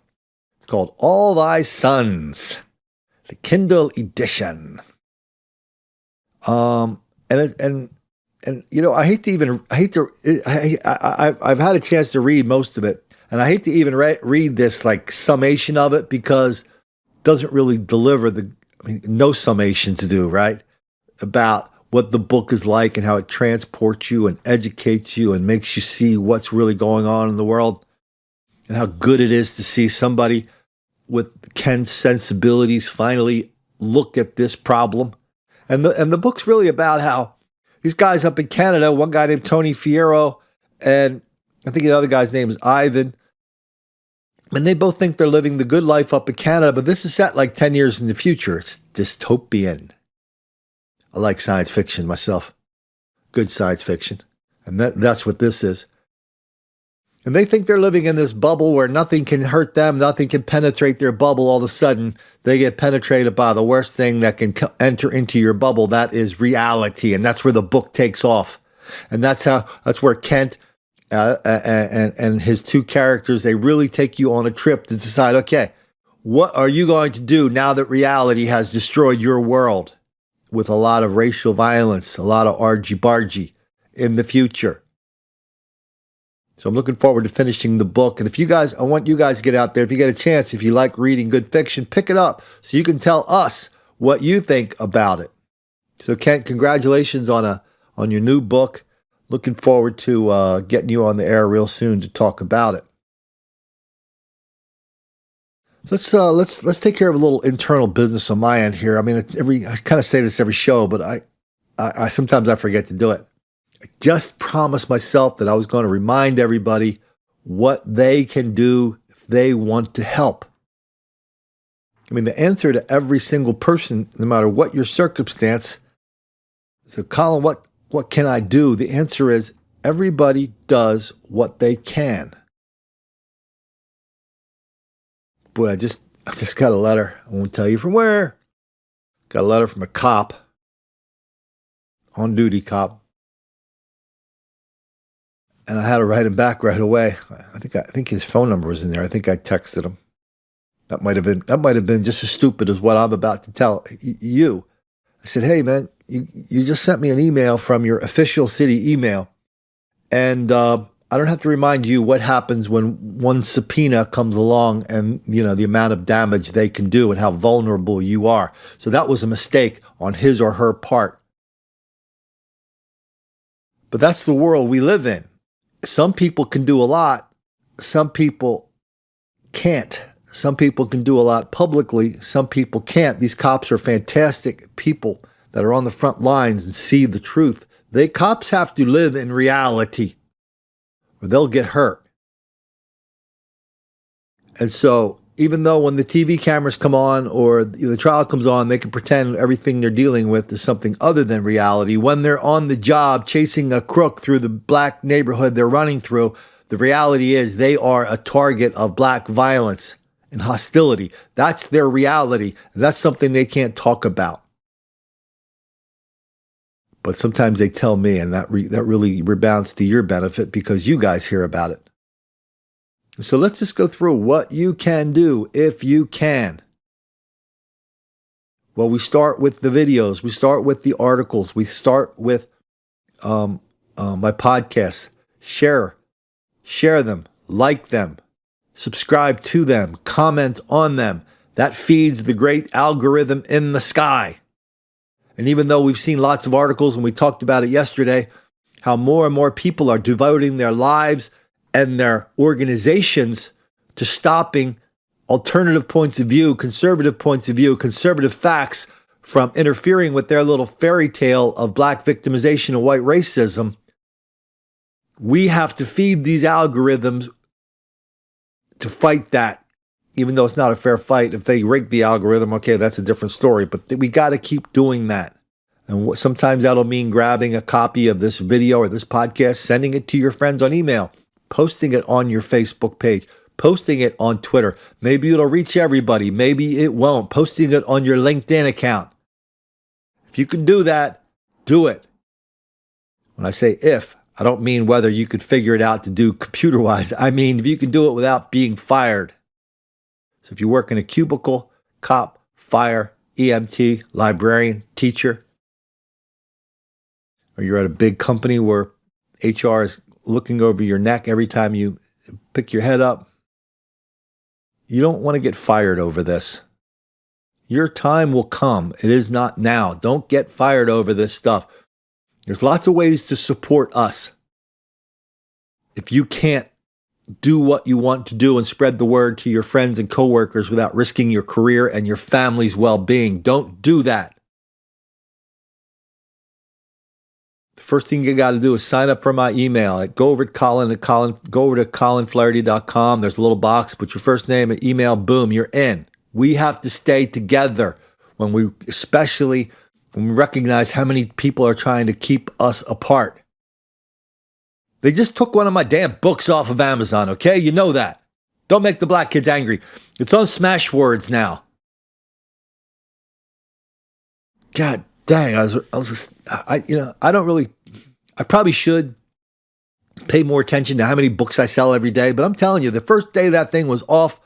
It's called All Thy Sons, the Kindle edition. And you know, I've had a chance to read most of it, and I hate to even read this like summation of it because it doesn't really deliver no summations do, right? About what the book is like and how it transports you and educates you and makes you see what's really going on in the world, and how good it is to see somebody with Kent's sensibilities finally look at this problem. And the book's really about how these guys up in Canada, one guy named Tony Fierro, and I think the other guy's name is Ivan, and they both think they're living the good life up in Canada, but this is set like 10 years in the future. It's dystopian. I like science fiction myself. Good science fiction. And that's what this is. And they think they're living in this bubble where nothing can hurt them, nothing can penetrate their bubble. All of a sudden, they get penetrated by the worst thing that can enter into your bubble. That is reality. And that's where the book takes off. And that's where Kent and his two characters, they really take you on a trip to decide, okay, What are you going to do now that reality has destroyed your world with a lot of racial violence, a lot of argy-bargy in the future? So I'm looking forward to finishing the book. And I want you guys to get out there. If you get a chance, if you like reading good fiction, pick it up so you can tell us what you think about it. So Kent, congratulations on your new book. Looking forward to getting you on the air real soon to talk about it. Let's take care of a little internal business on my end here. I mean, I kind of say this every show, but I sometimes I forget to do it. I just promised myself that I was going to remind everybody what they can do if they want to help. I mean, the answer to every single person, no matter what your circumstance. So, Colin, what can I do? The answer is everybody does what they can. Boy, I just got a letter. I won't tell you from where. Got a letter from a cop, on-duty cop. And I had to write him back right away. I think his phone number was in there. I think I texted him. That might have been just as stupid as what I'm about to tell you. I said, "Hey man, you just sent me an email from your official city email, and I don't have to remind you what happens when one subpoena comes along, and the amount of damage they can do and how vulnerable you are. So that was a mistake on his or her part." But that's the world we live in. Some people can do a lot. Some people can't. Some people can do a lot publicly. Some people can't. These cops are fantastic people that are on the front lines and see the truth. Cops have to live in reality or they'll get hurt. And so even though when the TV cameras come on or the trial comes on, they can pretend everything they're dealing with is something other than reality. When they're on the job chasing a crook through the black neighborhood they're running through, the reality is they are a target of black violence and hostility. That's their reality. That's something they can't talk about. But sometimes they tell me, and that really rebounds to your benefit because you guys hear about it. So let's just go through what you can do if you can. Well, we start with the videos. We start with the articles. We start with my podcasts. Share them, like them, subscribe to them, comment on them. That feeds the great algorithm in the sky. And even though we've seen lots of articles, and we talked about it yesterday, how more and more people are devoting their lives and their organizations to stopping alternative points of view, conservative facts from interfering with their little fairy tale of black victimization and white racism, we have to feed these algorithms to fight that, even though it's not a fair fight. If they rig the algorithm, okay, that's a different story, but we got to keep doing that. And sometimes that'll mean grabbing a copy of this video or this podcast, sending it to your friends on email, posting it on your Facebook page, posting it on Twitter. Maybe it'll reach everybody. Maybe it won't. Posting it on your LinkedIn account. If you can do that, do it. When I say if, I don't mean whether you could figure it out to do computer-wise. I mean if you can do it without being fired. So if you work in a cubicle, cop, fire, EMT, librarian, teacher, or you're at a big company where HR is looking over your neck every time you pick your head up, you don't want to get fired over this. Your time will come. It is not now. Don't get fired over this stuff. There's lots of ways to support us. If you can't do what you want to do and spread the word to your friends and coworkers without risking your career and your family's well-being, don't do that. The first thing you got to do is sign up for my email. Go over to colinflaherty.com. There's a little box, put your first name and email, boom, you're in. We have to stay together especially when we recognize how many people are trying to keep us apart. They just took one of my damn books off of Amazon, okay? You know that. Don't make the black kids angry. It's on Smashwords now. God dang, I probably should pay more attention to how many books I sell every day, but I'm telling you, the first day that thing was off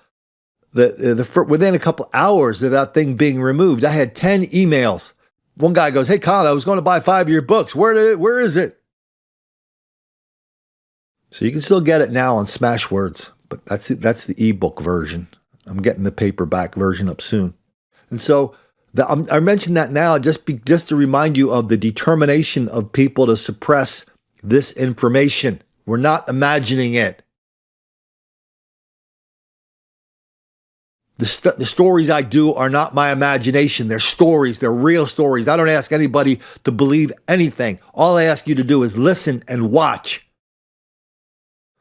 within a couple hours of that thing being removed, I had 10 emails. One guy goes, "Hey, Colin, I was going to buy 5 of your books. Where is it?" So you can still get it now on Smashwords, but that's the ebook version. I'm getting the paperback version up soon. And so I mention that now just to remind you of the determination of people to suppress this information. We're not imagining it. The stories I do are not my imagination. They're stories. They're real stories. I don't ask anybody to believe anything. All I ask you to do is listen and watch.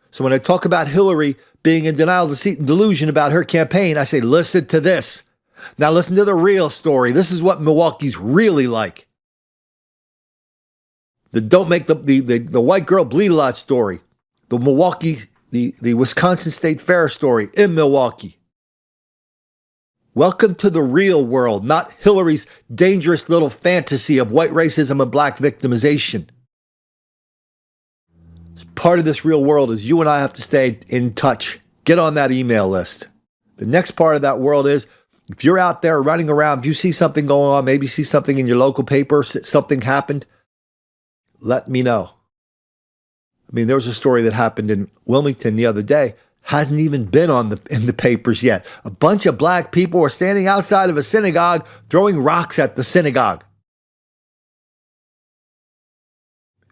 So when I talk about Hillary being in denial, deceit, and delusion about her campaign, I say, listen to this. Now listen to the real story. This is what Milwaukee's really like. Don't make the white girl bleed a lot story. The Wisconsin State Fair story in Milwaukee. Welcome to the real world, not Hillary's dangerous little fantasy of white racism and black victimization. Part of this real world is you and I have to stay in touch. Get on that email list. The next part of that world is if you're out there running around, if you see something going on, maybe see something in your local paper, something happened, let me know. I mean, there was a story that happened in Wilmington the other day. Hasn't even been in the papers yet. A bunch of black people were standing outside of a synagogue throwing rocks at the synagogue.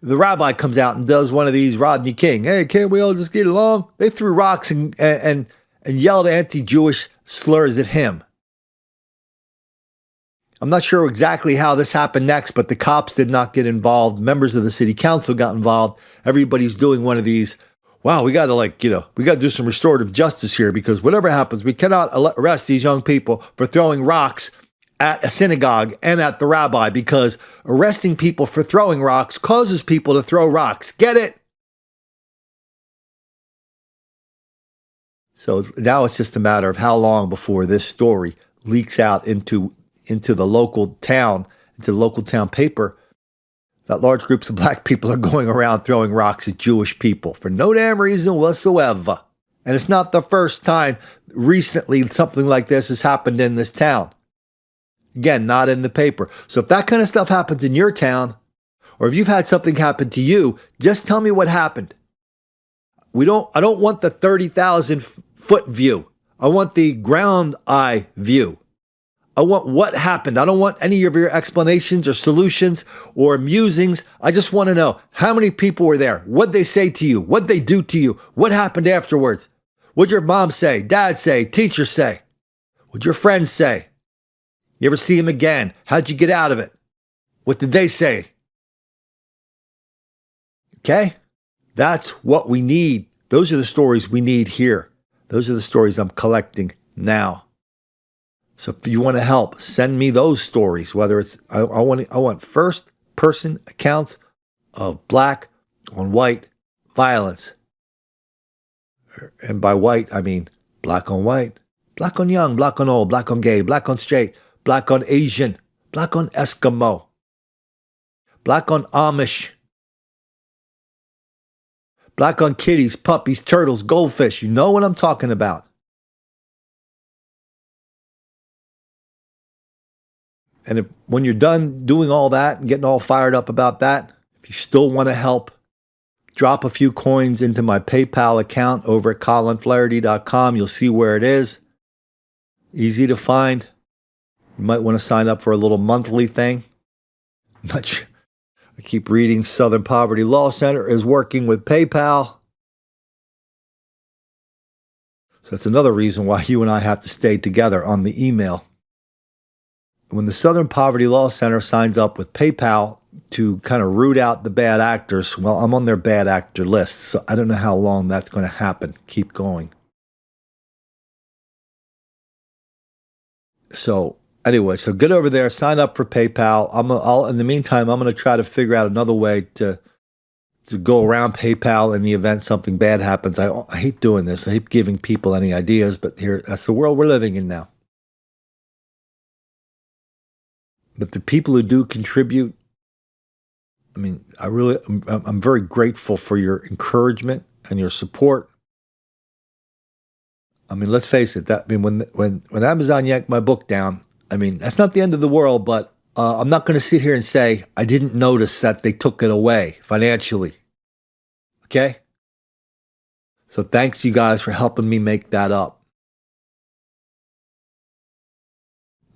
The rabbi comes out and does one of these Rodney King. Hey, can't we all just get along? They threw rocks and yelled anti-Jewish slurs at him. I'm not sure exactly how this happened next, but the cops did not get involved. Members of the city council got involved. Everybody's doing one of these. Wow, we got to do some restorative justice here because whatever happens, we cannot arrest these young people for throwing rocks at a synagogue and at the rabbi because arresting people for throwing rocks causes people to throw rocks. Get it? So now it's just a matter of how long before this story leaks out into the local town, into the local town paper, that large groups of black people are going around throwing rocks at Jewish people for no damn reason whatsoever. And it's not the first time recently something like this has happened in this town. Again, not in the paper. So if that kind of stuff happens in your town, or if you've had something happen to you, just tell me what happened. I don't want the 30,000 foot view. I want the ground eye view. I want what happened. I don't want any of your explanations or solutions or musings. I just want to know how many people were there, what they say to you, what they do to you, what happened afterwards. What'd your mom say, dad say, teacher say? What'd your friends say? You ever see him again? How'd you get out of it? What did they say? Okay? That's what we need. Those are the stories we need here. Those are the stories I'm collecting now. So if you want to help, send me those stories, whether it's, I want first person accounts of black on white violence. And by white, I mean black on white, black on young, black on old, black on gay, black on straight, black on Asian, black on Eskimo, black on Amish, black on kitties, puppies, turtles, goldfish. You know what I'm talking about. And when you're done doing all that and getting all fired up about that, if you still want to help, drop a few coins into my PayPal account over at colinflaherty.com. You'll see where it is. Easy to find. You might want to sign up for a little monthly thing. I'm not sure. I keep reading Southern Poverty Law Center is working with PayPal. So that's another reason why you and I have to stay together on the email. When the Southern Poverty Law Center signs up with PayPal to kind of root out the bad actors, well, I'm on their bad actor list, so I don't know how long that's going to happen. Keep going. So anyway, so get over there, sign up for PayPal. In the meantime, I'm going to try to figure out another way to go around PayPal in the event something bad happens. I hate doing this. I hate giving people any ideas, but that's the world we're living in now. But the people who do contribute, I mean, I'm very grateful for your encouragement and your support. I mean, let's face it. When Amazon yanked my book down, I mean, that's not the end of the world, but I'm not going to sit here and say I didn't notice that they took it away financially. Okay? So thanks you guys for helping me make that up.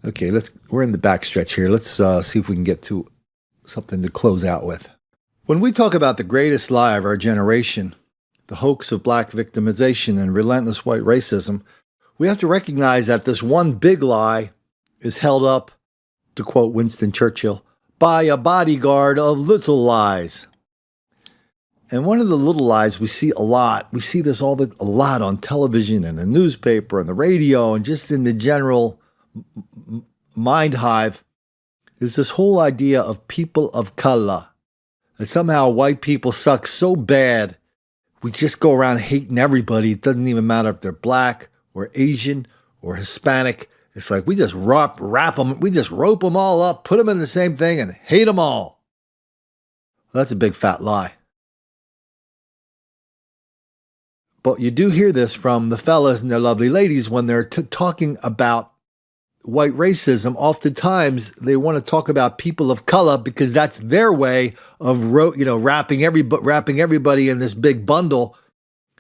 Okay, we're in the backstretch here. Let's see if we can get to something to close out with. When we talk about the greatest lie of our generation, the hoax of black victimization and relentless white racism, we have to recognize that this one big lie is held up, to quote Winston Churchill, by a bodyguard of little lies. And one of the little lies we see a lot, we see this a lot on television and the newspaper and the radio and just in the general mind hive, is this whole idea of people of color. That somehow white people suck so bad, we just go around hating everybody. It doesn't even matter if they're black or Asian or Hispanic. It's like we just rope them all up, put them in the same thing and hate them all. Well, that's a big fat lie. But you do hear this from the fellas and their lovely ladies when they're talking about white racism. Oftentimes, they want to talk about people of color because that's their way of wrapping everybody in this big bundle,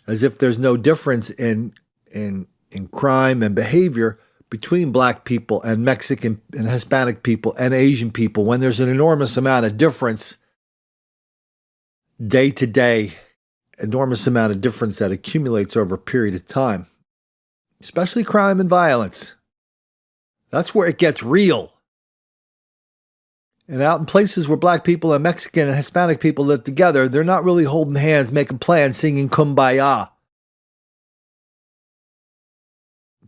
as if there's no difference in crime and behavior between black people and Mexican and Hispanic people and Asian people, when there's an enormous amount of difference day to day. Enormous amount of difference that accumulates over a period of time, especially crime and violence. That's where it gets real. And out in places where black people and Mexican and Hispanic people live together, they're not really holding hands, making plans, singing Kumbaya.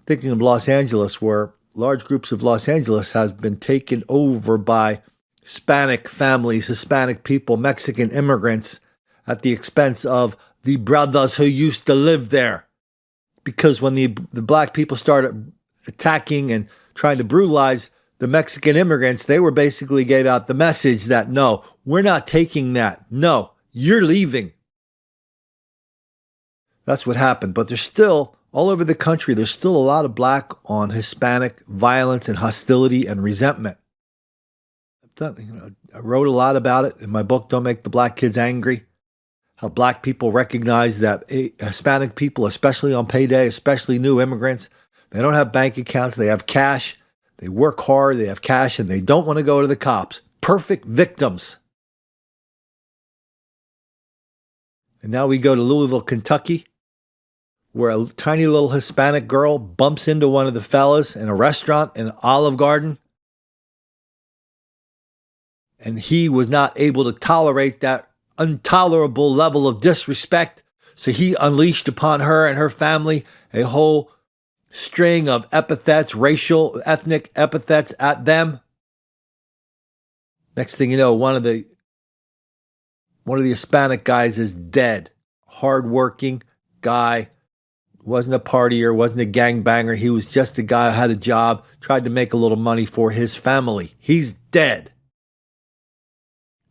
Thinking of Los Angeles, where large groups of Los Angeles has been taken over by Hispanic families, Hispanic people, Mexican immigrants, at the expense of the brothers who used to live there. Because when the black people started attacking and trying to brutalize the Mexican immigrants, they were basically gave out the message that, no, we're not taking that. No, you're leaving. That's what happened. But there's still, all over the country, there's still a lot of black on Hispanic violence and hostility and resentment. I wrote a lot about it in my book, Don't Make the Black Kids Angry. How black people recognize that Hispanic people, especially on payday, especially new immigrants, they don't have bank accounts, they have cash, they work hard, they have cash, and they don't want to go to the cops. Perfect victims. And now we go to Louisville, Kentucky, where a tiny little Hispanic girl bumps into one of the fellas in a restaurant in Olive Garden. And he was not able to tolerate that intolerable level of disrespect. So he unleashed upon her and her family a whole string of epithets, racial, ethnic epithets at them. Next thing you know, one of the Hispanic guys is dead. Hardworking guy, wasn't a partier, wasn't a gangbanger. He was just a guy who had a job, tried to make a little money for his family. He's dead.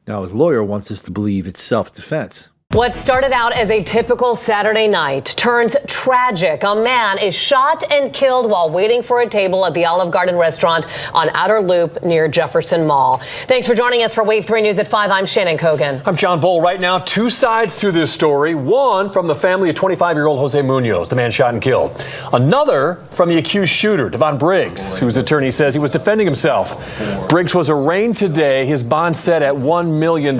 Now, his lawyer wants us to believe it's self-defense. What started out as a typical Saturday night turns tragic. A man is shot and killed while waiting for a table at the Olive Garden restaurant on Outer Loop near Jefferson Mall. Thanks for joining us for Wave 3 News at 5. I'm Shannon Kogan. I'm John Bull. Right now, two sides to this story. One from the family of 25-year-old Jose Munoz, the man shot and killed. Another from the accused shooter, Devon Briggs, whose attorney says he was defending himself. Briggs was arraigned today. His bond set at $1 million.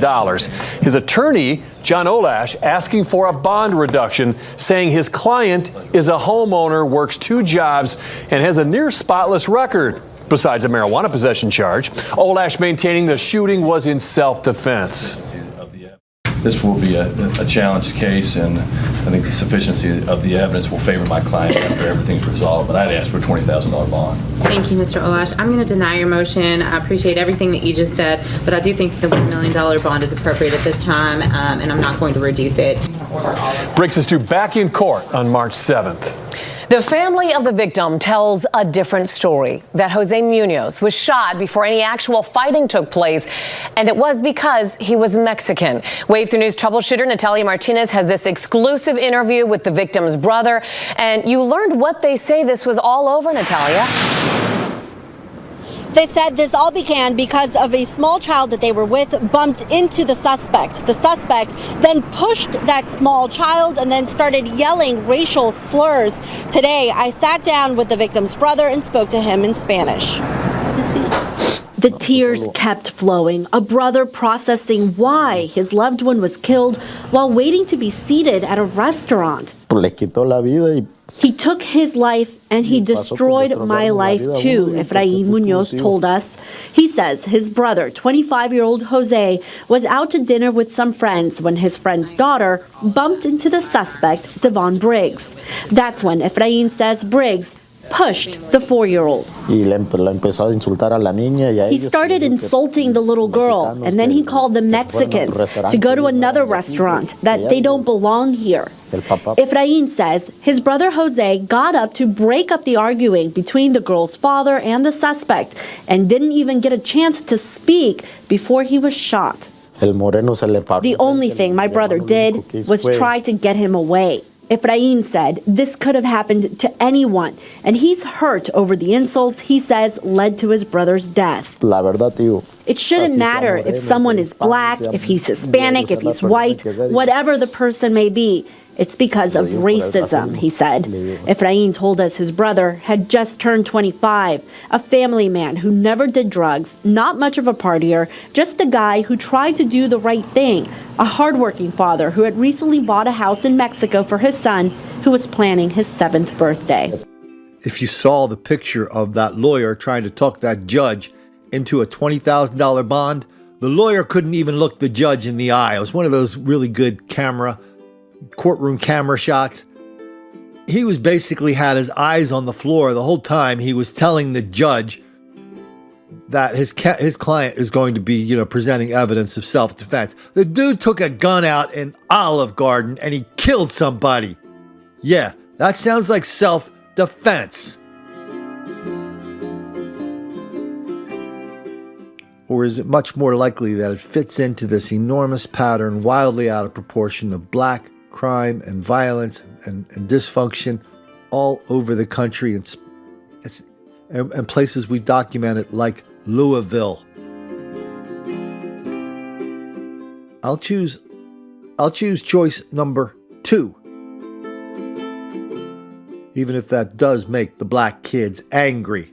His attorney, John Olash, asking for a bond reduction, saying his client is a homeowner, works 2 jobs, and has a near spotless record, besides a marijuana possession charge. Olash maintaining the shooting was in self-defense. This will be a challenged case, and I think the sufficiency of the evidence will favor my client after everything's resolved, but I'd ask for a $20,000 bond. Thank you, Mr. Olash. I'm going to deny your motion. I appreciate everything that you just said, but I do think the $1 million bond is appropriate at this time, and I'm not going to reduce it. Briggs is due back in court on March 7th. The family of the victim tells a different story, that Jose Munoz was shot before any actual fighting took place, and it was because he was Mexican. Wave 3 News troubleshooter Natalia Martinez has this exclusive interview with the victim's brother, and you learned what they say this was all over, Natalia. They said this all began because of a small child that they were with bumped into the suspect. The suspect then pushed that small child and then started yelling racial slurs. Today, I sat down with the victim's brother and spoke to him in Spanish. The tears kept flowing, a brother processing why his loved one was killed while waiting to be seated at a restaurant. He took his life and he destroyed my life too, Efraín Munoz told us. He says his brother, 25-year-old Jose, was out to dinner with some friends when his friend's daughter bumped into the suspect, Devon Briggs. That's when Efraín says Briggs pushed the 4-year-old. He started insulting the little girl, and then he called the Mexicans to go to another restaurant, that they don't belong here. Efraín says his brother Jose got up to break up the arguing between the girl's father and the suspect and didn't even get a chance to speak before he was shot. The only thing my brother did was try to get him away. Efraín said this could have happened to anyone, and he's hurt over the insults he says led to his brother's death. It shouldn't matter if someone is black, if he's Hispanic, if he's white, whatever the person may be. It's because of racism, he said. Efraín told us his brother had just turned 25, a family man who never did drugs, not much of a partier, just a guy who tried to do the right thing, a hardworking father who had recently bought a house in Mexico for his son, who was planning his 7th birthday. If you saw the picture of that lawyer trying to talk that judge into a $20,000 bond, the lawyer couldn't even look the judge in the eye. It was one of those really good courtroom camera shots. He was basically had his eyes on the floor the whole time. He was telling the judge that his client is going to be, presenting evidence of self-defense. The dude took a gun out in Olive Garden and he killed somebody. Yeah, that sounds like self-defense. Or is it much more likely that it fits into this enormous pattern, wildly out of proportion, of black crime and violence and dysfunction all over the country and places we've documented like Louisville? I'll choose choice number 2. Even if that does make the black kids angry.